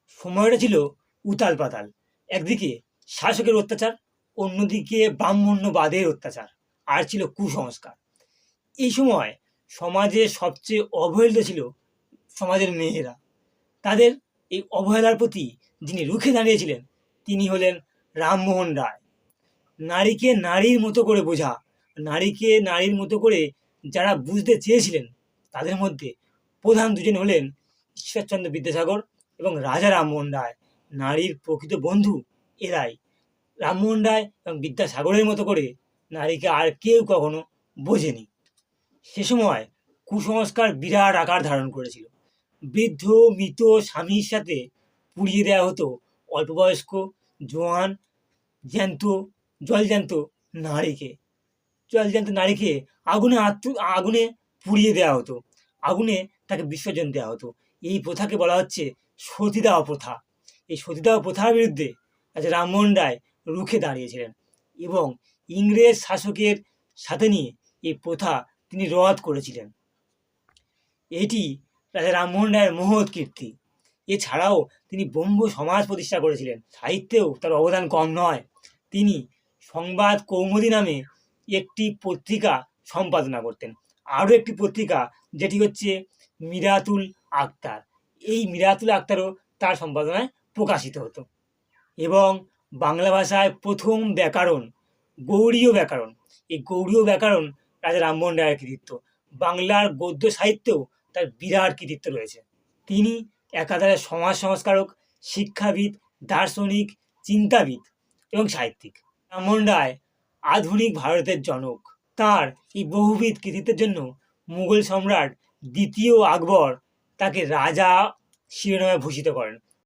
সময়টা ছিল উতাল পাতাল। একদিকে শাসকের অত্যাচার, অন্যদিকে ব্রাহ্মণ্যবাদের অত্যাচার, আর ছিল কুসংস্কার। এই সময় সমাজে সবচেয়ে অবহেলিত ছিল সমাজের মেয়েরা। তাদের এই অবহেলার প্রতি যিনি রুখে দাঁড়িয়েছিলেন তিনি হলেন রামমোহন রায়। নারীকে নারীর মতো করে বোঝা, নারীকে নারীর মতো করে যারা বুঝতে চেয়েছিলেন তাদের মধ্যে প্রধান দুজন হলেন ঈশ্বরচন্দ্র বিদ্যাসাগর এবং রাজা রামমোহন রায়। নারীর প্রকৃত বন্ধু এরাই। রামমোহন রায় এবং বিদ্যাসাগরের মতো করে নারীকে আর কেউ কখনো বোঝেনি। সে সময় কুসংস্কার বিরাট আকার ধারণ করেছিল। বৃদ্ধ মৃত স্বামীর সাথে পুড়িয়ে দেওয়া হতো অল্পবয়স্ক, জোয়ান, জ্যান্ত, জলজ্যান্ত নারীকে। জলজ্যান্ত নারীকে আগুনে পুড়িয়ে দেওয়া হতো, আগুনে তাকে বিসর্জন দেওয়া হতো। এই প্রথাকে বলা হচ্ছে সতীদাহ প্রথা। এই সতীদাহ প্রথার বিরুদ্ধে রাজা রামমোহন রায় রুখে দাঁড়িয়েছিলেন এবং ইংরেজ শাসকের সাথে নিয়ে এই প্রথা তিনি রদ করেছিলেন। এটি রাজা রামমোহন রায়ের মহৎ কীর্তি। এছাড়াও তিনি ব্রহ্ম সমাজ প্রতিষ্ঠা করেছিলেন। সাহিত্যেও তার অবদান কম নয়। তিনি সংবাদ কৌমুদী নামে একটি পত্রিকা সম্পাদনা করতেন। আরও একটি পত্রিকা যেটি হচ্ছে মিরাতুল আক্তার। এই মিরাতুল আক্তারও তার সম্পাদনায় প্রকাশিত হতো। এবং বাংলা ভাষায় প্রথম ব্যাকরণ, গৌড়ীয় ব্যাকরণ, এই গৌড়ীয় ব্যাকরণ রাজা রামমোহন রায়ের কৃতিত্ব। বাংলার গদ্য সাহিত্যেও তার বিরাট কৃতিত্ব রয়েছে। তিনি একাধারে সমাজ সংস্কারক, শিক্ষাবিদ, দার্শনিক, চিন্তাবিদ এবং সাহিত্যিক। রামমোহন রায় আধুনিক ভারতের জনক। তাঁর এই বহুবিধ কৃতিত্বের জন্য মুঘল সম্রাট দ্বিতীয় আকবর তাকে রাজা শিরোনামে ভূষিত করেন।